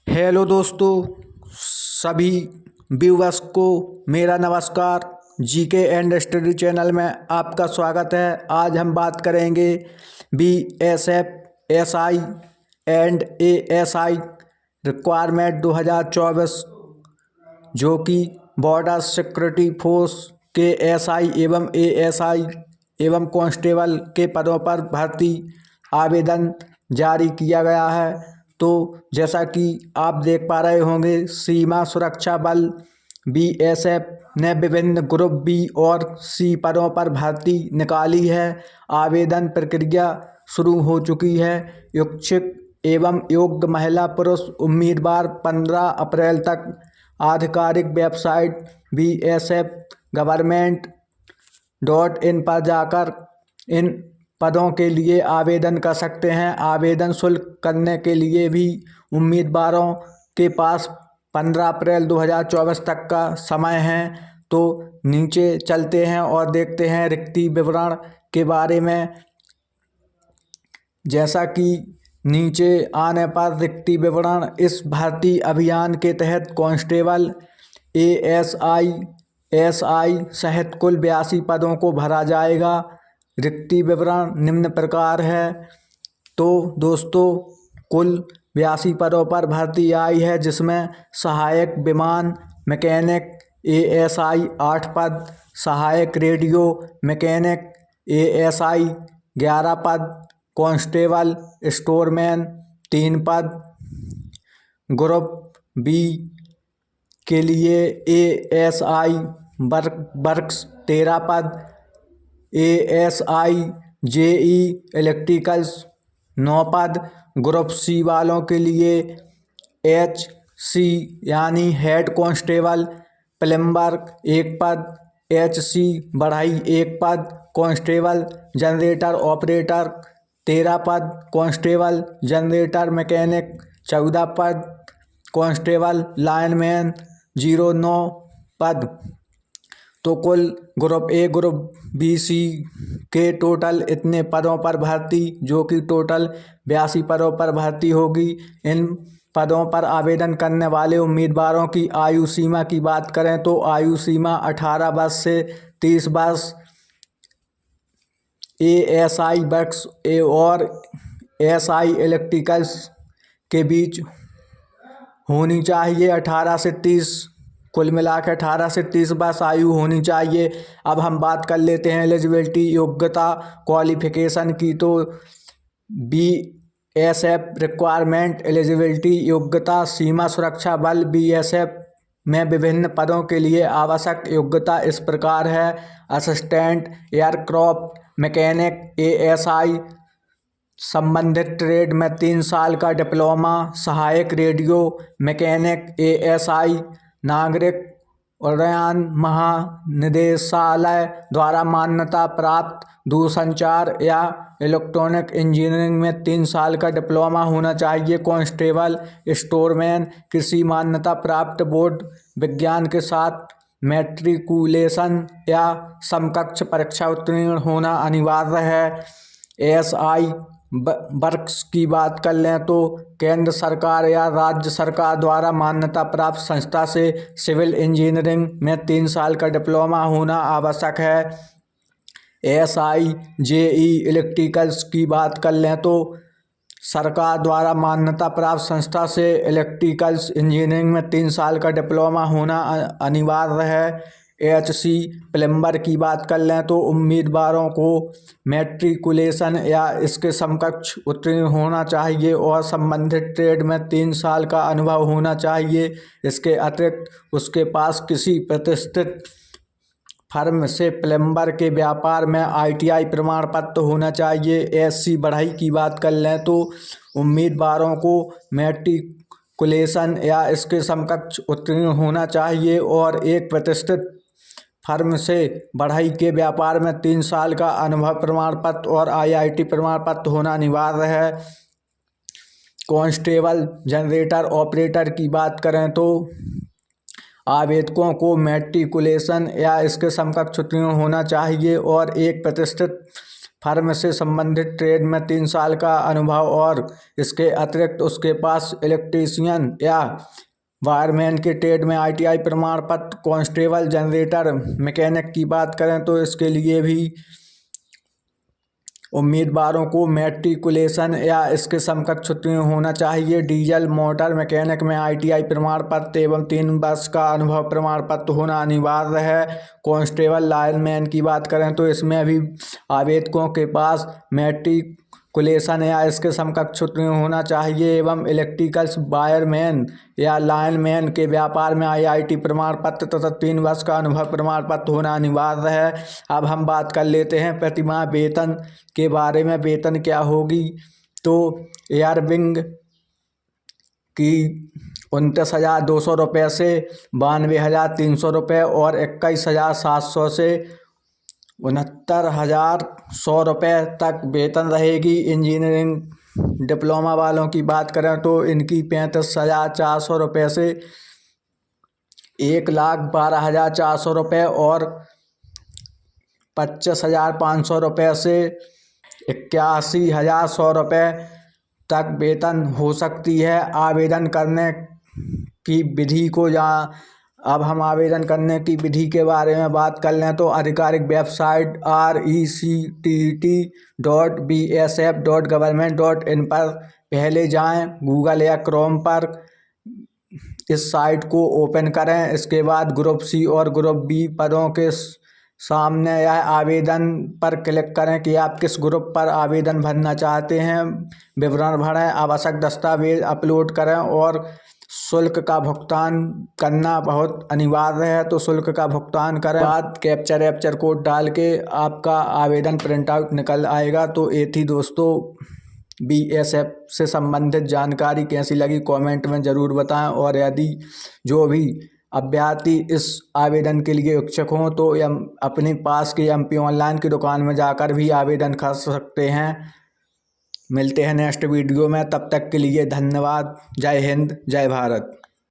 Hello दोस्तों, सभी viewers को मेरा नमस्कार। जीके एंड स्टडी चैनल में आपका स्वागत है। आज हम बात करेंगे BSF, SI and ASI requirement 2024, जो कि बॉर्डर सिक्योरिटी फोर्स के एसआई एवं एएसआई एवं कांस्टेबल के पदों पर भर्ती आवेदन जारी किया गया है। तो जैसा कि आप देख पा रहे होंगे, सीमा सुरक्षा बल बीएसएफ ने विभिन्न ग्रुप बी और सी पदों पर भर्ती निकाली है। आवेदन प्रक्रिया शुरू हो चुकी है। इच्छुक एवं योग्य महिला पुरुष उम्मीदवार 15 अप्रैल तक आधिकारिक वेबसाइट BSF-Government.in पर जाकर इन पदों के लिए आवेदन कर सकते हैं। आवेदन शुल्क करने के लिए भी उम्मीदवारों के पास 15 अप्रैल 2024 तक का समय है। तो नीचे चलते हैं और देखते हैं रिक्ति विवरण के बारे में। जैसा कि नीचे आने पर रिक्ति विवरण, इस भर्ती अभियान के तहत कांस्टेबल, एएसआई, एसआई सहित कुल 82 पदों को भरा जाएगा। रिक्ति विवरण निम्न प्रकार है। तो दोस्तों, कुल 82 पदों पर भर्ती आई है, जिसमें सहायक विमान मैकेनिक एएसआई 8 पद, सहायक रेडियो मैकेनिक एएसआई 11 पद, कांस्टेबल स्टोरमैन 3 पद, ग्रुप बी के लिए एएसआई वर्क्स 13 पद, एएसआई जेई इलेक्ट्रिकल्स 9 पद, ग्रुप सी वालों के लिए HC यानी हेड कांस्टेबल प्लम्बर 1 पद, HC बढ़ई 1 पद, कांस्टेबल जनरेटर ऑपरेटर 13 पद, कांस्टेबल जनरेटर मैकेनिक 14 पद, कांस्टेबल लाइनमैन 09 पद। तो कुल ग्रुप ए, ग्रुप बी, सी के टोटल इतने पदों पर भर्ती, जो कि टोटल 82 पदों पर भर्ती होगी। इन पदों पर आवेदन करने वाले उम्मीदवारों की आयु सीमा की बात करें तो आयु सीमा 18 वर्ष से 30 वर्ष एएसआई वर्क्स और एसआई इलेक्ट्रिकल्स के बीच होनी चाहिए। 18 से 30, कुल मिला के 18 से 30 वर्ष आयु होनी चाहिए। अब हम बात कर लेते हैं एलिजिबिलिटी, योग्यता, क्वालिफिकेशन की। तो बीएसएफ रिक्वायरमेंट एलिजिबिलिटी, योग्यता, सीमा सुरक्षा बल बीएसएफ में विभिन्न पदों के लिए आवश्यक योग्यता इस प्रकार है। असिस्टेंट एयरक्राफ्ट मैकेनिक एएसआई संबंधित ट्रेड में 3 साल का डिप्लोमा, सहायक रेडियो मैकेनिक एएसआई नागरिक उड्डयन महानिदेशालय द्वारा मान्यता प्राप्त दूरसंचार या इलेक्ट्रॉनिक इंजीनियरिंग में 3 साल का डिप्लोमा होना चाहिए। कांस्टेबल स्टोरमैन कृषि मान्यता प्राप्त बोर्ड विज्ञान के साथ मैट्रिकुलेशन या समकक्ष परीक्षा उत्तीर्ण होना अनिवार्य है। एसआई वर्क्स की बात कर लें तो केंद्र सरकार या राज्य सरकार द्वारा मान्यता प्राप्त संस्था से सिविल इंजीनियरिंग में 3 साल का डिप्लोमा होना आवश्यक है। एसआई जेई इलेक्ट्रिकल्स की बात कर लें तो सरकार द्वारा मान्यता प्राप्त संस्था से इलेक्ट्रिकल्स इंजीनियरिंग में 3 साल का डिप्लोमा होना अनिवार्य है। HC प्लम्बर की बात कर लें तो उम्मीदवारों को मैट्रिकुलेशन या इसके समकक्ष उत्तीर्ण होना चाहिए और संबंधित ट्रेड में 3 साल का अनुभव होना चाहिए। इसके अतिरिक्त उसके पास किसी प्रतिष्ठित फर्म से प्लम्बर के व्यापार में ITI प्रमाण पत्र होना चाहिए। SC बढ़ई की बात कर लें तो उम्मीदवारों को मैट्रिकुलेशन या इसके समकक्ष उत्तीर्ण होना चाहिए और एक प्रतिष्ठित फर्म से बढ़ई के व्यापार में 3 साल का अनुभव प्रमाण पत्र और IIT प्रमाण पत्र होना अनिवार्य है। कांस्टेबल जनरेटर ऑपरेटर की बात करें तो आवेदकों को मैट्रिकुलेशन या इसके समकक्ष उत्तीर्ण होना चाहिए और एक प्रतिष्ठित फर्म से संबंधित ट्रेड में 3 साल का अनुभव और इसके अतिरिक्त उसके पास इलेक्ट्रीशियन या वायरमैन के ट्रेड में ITI प्रमाण पत्र। कांस्टेबल जनरेटर मैकेनिक की बात करें तो इसके लिए भी उम्मीदवारों को मैट्रिकुलेशन या इसके समकक्ष उत्तीर्ण होना चाहिए। डीजल मोटर मैकेनिक में ITI प्रमाण पत्र एवं 3 वर्ष का अनुभव प्रमाण पत्र होना अनिवार्य है। कांस्टेबल लाइनमैन की बात करें तो इसमें भी आवेदकों के पास मैट्रिकुलेशन या इसके समकक्ष उत्तीर्ण होना चाहिए एवं इलेक्ट्रिकल्स वायरमैन या लाइनमैन के व्यापार में IIT प्रमाण पत्र तथा 3 वर्ष का अनुभव प्रमाण पत्र होना अनिवार्य है। अब हम बात कर लेते हैं प्रतिमाह वेतन के बारे में। वेतन क्या होगी तो एयरविंग की 29,200 रुपये से 92,300 रुपये और 21,700 से 69,100 रुपये तक वेतन रहेगी। इंजीनियरिंग डिप्लोमा वालों की बात करें तो इनकी 35,400 रुपये से 1,12,400 रुपये और 25,500 रुपये से 81,100 रुपये तक वेतन हो सकती है। आवेदन करने की विधि को अब हम आवेदन करने की विधि के बारे में बात कर लें तो आधिकारिक वेबसाइट rectt.bsf.government.in पर पहले जाएं। गूगल या क्रोम पर इस साइट को ओपन करें। इसके बाद ग्रुप सी और ग्रुप बी पदों के सामने यह आवेदन पर क्लिक करें कि आप किस ग्रुप पर आवेदन भरना चाहते हैं। विवरण भरें, आवश्यक दस्तावेज अपलोड करें और शुल्क का भुगतान करना बहुत अनिवार्य है तो शुल्क का भुगतान करें। बाद कैप्चर कोड डाल के आपका आवेदन प्रिंट आउट निकल आएगा। तो ये थी दोस्तों BSF से संबंधित जानकारी। कैसी लगी कमेंट में ज़रूर बताएं और यदि जो भी अभ्यर्थी इस आवेदन के लिए इच्छुक हों तो अपने पास की MP ऑनलाइन की दुकान में जाकर भी आवेदन कर सकते हैं। मिलते हैं नेक्स्ट वीडियो में, तब तक के लिए धन्यवाद। जय हिंद, जय भारत।